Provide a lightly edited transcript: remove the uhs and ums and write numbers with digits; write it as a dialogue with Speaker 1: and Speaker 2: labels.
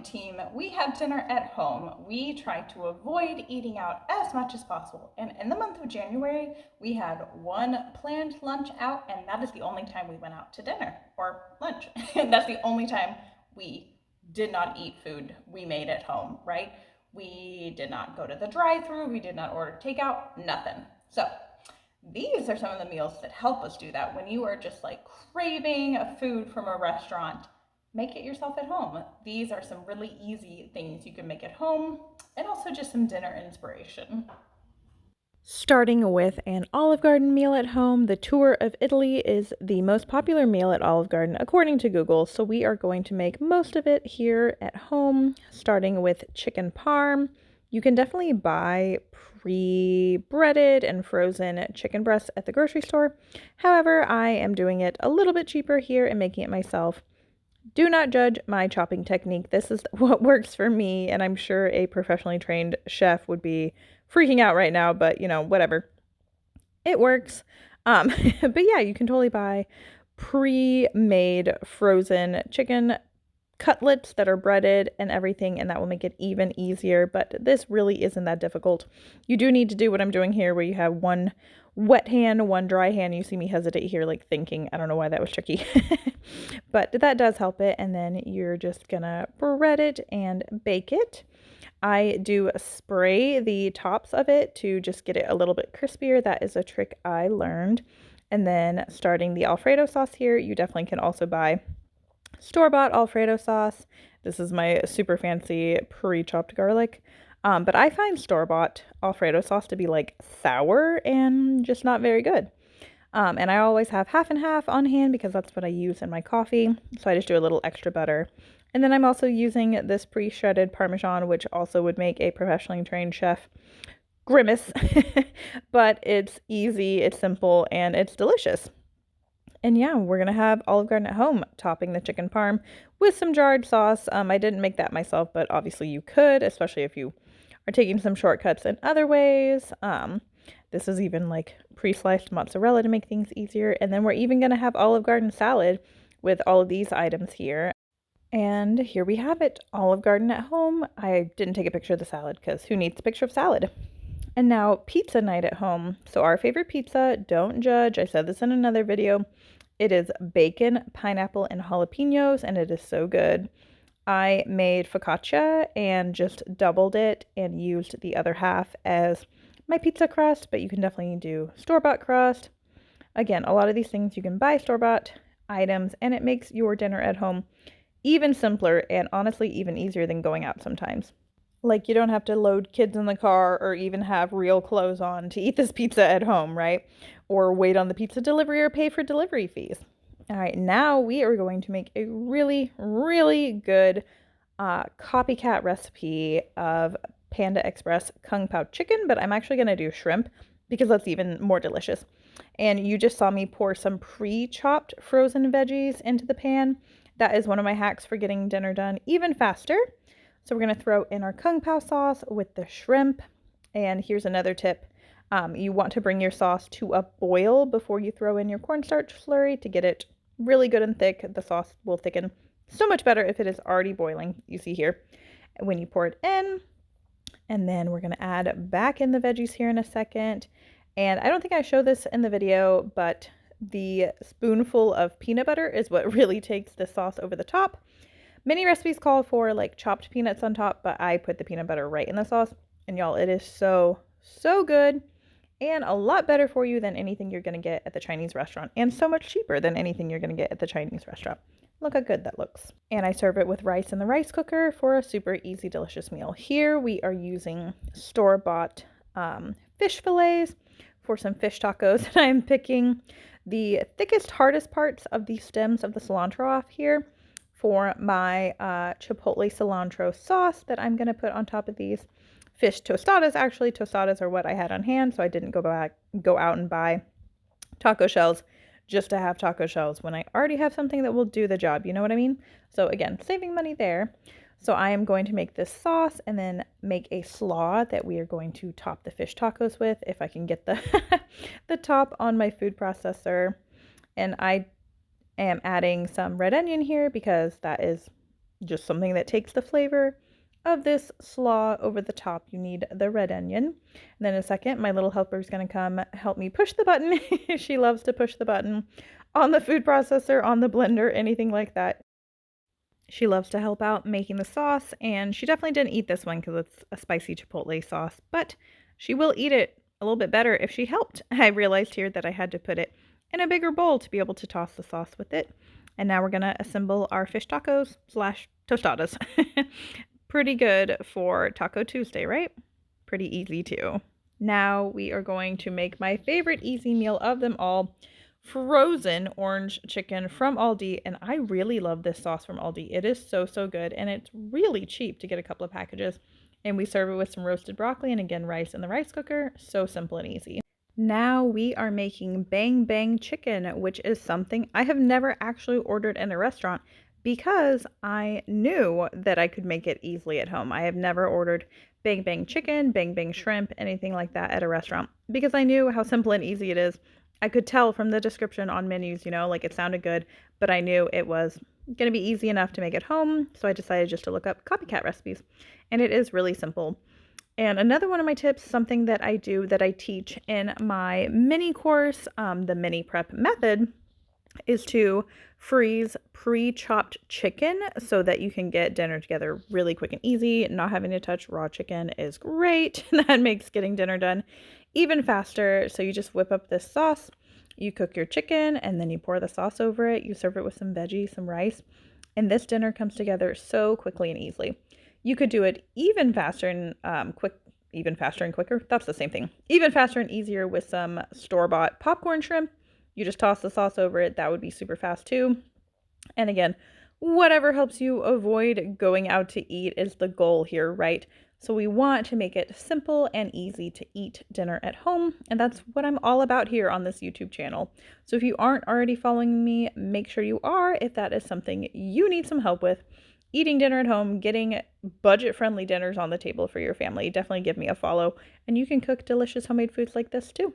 Speaker 1: team, we have dinner at home. We try to avoid eating out as much as possible. And in the month of January, we had one planned lunch out, and that is the only time we went out to dinner or lunch. And that's the only time we did not eat food we made at home, right? We did not go to the drive-through, we did not order takeout, nothing. So these are some of the meals that help us do that. When you are just like craving a food from a restaurant, make it yourself at home. These are some really easy things you can make at home and also just some dinner inspiration.
Speaker 2: Starting with an Olive Garden meal at home, the tour of Italy is the most popular meal at Olive Garden according to Google, so we are going to make most of it here at home, starting with chicken parm. You can definitely buy pre-breaded and frozen chicken breasts at the grocery store. However, I am doing it a little bit cheaper here and making it myself. Do not judge my chopping technique. This is what works for me, and I'm sure a professionally trained chef would be freaking out right now, but whatever. It works. But yeah, you can totally buy pre-made frozen chicken cutlets that are breaded and everything, and that will make it even easier. But this really isn't that difficult. You do need to do what I'm doing here, where you have one wet hand, one dry hand. You see me hesitate here, like thinking, I don't know why that was tricky. But that does help it. And then you're just gonna bread it and bake it. I do spray the tops of it to just get it a little bit crispier. That is a trick I learned. And then starting the Alfredo sauce here, you definitely can also buy store-bought Alfredo sauce. This is my super fancy pre-chopped garlic. But I find store-bought Alfredo sauce to be like sour and just not very good. And I always have half and half on hand because that's what I use in my coffee. So I just do a little extra butter. And then I'm also using this pre-shredded Parmesan, which also would make a professionally trained chef grimace. But it's easy, it's simple, and it's delicious. And yeah, we're going to have Olive Garden at home topping the chicken parm with some jarred sauce. I didn't make that myself, but obviously you could, especially if you are taking some shortcuts in other ways. This is even like pre-sliced mozzarella to make things easier. And then we're even going to have Olive Garden salad with all of these items here. And here we have it, Olive Garden at home. I didn't take a picture of the salad because who needs a picture of salad? And now pizza night at home. So our favorite pizza, don't judge. I said this in another video. It is bacon, pineapple, and jalapenos, and it is so good. I made focaccia and just doubled it and used the other half as my pizza crust, but you can definitely do store-bought crust. Again, a lot of these things you can buy store-bought items, and it makes your dinner at home even simpler and honestly even easier than going out sometimes. Like, you don't have to load kids in the car or even have real clothes on to eat this pizza at home, right? Or wait on the pizza delivery or pay for delivery fees. All right, now we are going to make a really, really good copycat recipe of Panda Express Kung Pao chicken, but I'm actually going to do shrimp because that's even more delicious. And you just saw me pour some pre-chopped frozen veggies into the pan. That is one of my hacks for getting dinner done even faster. So we're going to throw in our Kung Pao sauce with the shrimp. And here's another tip. You want to bring your sauce to a boil before you throw in your cornstarch slurry to get it really good and thick. The sauce will thicken so much better if it is already boiling, you see here, when you pour it in. And then we're going to add back in the veggies here in a second. And I don't think I showed this in the video, but the spoonful of peanut butter is what really takes the sauce over the top. Many recipes call for like chopped peanuts on top, but I put the peanut butter right in the sauce. And y'all, it is so, so good and a lot better for you than anything you're going to get at the Chinese restaurant, and so much cheaper than anything you're going to get at the Chinese restaurant. Look how good that looks. And I serve it with rice in the rice cooker for a super easy, delicious meal. Here we are using store-bought fish fillets for some fish tacos. And I'm picking the thickest, hardest parts of the stems of the cilantro off here for my chipotle cilantro sauce that I'm going to put on top of these fish tostadas. Actually, tostadas are what I had on hand, so I didn't go out and buy taco shells just to have taco shells when I already have something that will do the job. You know what I mean? So again, saving money there. So I am going to make this sauce and then make a slaw that we are going to top the fish tacos with, if I can get the the top on my food processor. And I am adding some red onion here because that is just something that takes the flavor of this slaw over the top. You need the red onion. And then in a second, my little helper is going to come help me push the button. She loves to push the button on the food processor, on the blender, anything like that. She loves to help out making the sauce, and she definitely didn't eat this one because it's a spicy chipotle sauce, but she will eat it a little bit better if she helped. I realized here that I had to put it in a bigger bowl to be able to toss the sauce with it. And now we're going to assemble our fish tacos slash tostadas. Pretty good for Taco Tuesday, right? Pretty easy too. Now we are going to make my favorite easy meal of them all, frozen orange chicken from Aldi. And I really love this sauce from Aldi. It is so, so good. And it's really cheap to get a couple of packages. And we serve it with some roasted broccoli and again, rice in the rice cooker. So simple and easy. Now we are making bang bang chicken, which is something I have never actually ordered in a restaurant because I knew that I could make it easily at home. I have never ordered bang bang chicken, bang bang shrimp, anything like that at a restaurant because I knew how simple and easy it is. I could tell from the description on menus, like it sounded good, but I knew it was going to be easy enough to make at home. So I decided just to look up copycat recipes, and it is really simple. And another one of my tips, something that I do that I teach in my mini course, the mini prep method, is to freeze pre-chopped chicken so that you can get dinner together really quick and easy. Not having to touch raw chicken is great. That makes getting dinner done even faster. So you just whip up this sauce, you cook your chicken, and then you pour the sauce over it. You serve it with some veggies, some rice, and this dinner comes together so quickly and easily. You could do it even faster and even faster and quicker. That's the same thing. Even faster and easier with some store-bought popcorn shrimp. You just toss the sauce over it. That would be super fast too. And again, whatever helps you avoid going out to eat is the goal here, right? So we want to make it simple and easy to eat dinner at home. And that's what I'm all about here on this YouTube channel. So if you aren't already following me, make sure you are if that is something you need some help with. Eating dinner at home, getting budget-friendly dinners on the table for your family, definitely give me a follow. And you can cook delicious homemade foods like this too.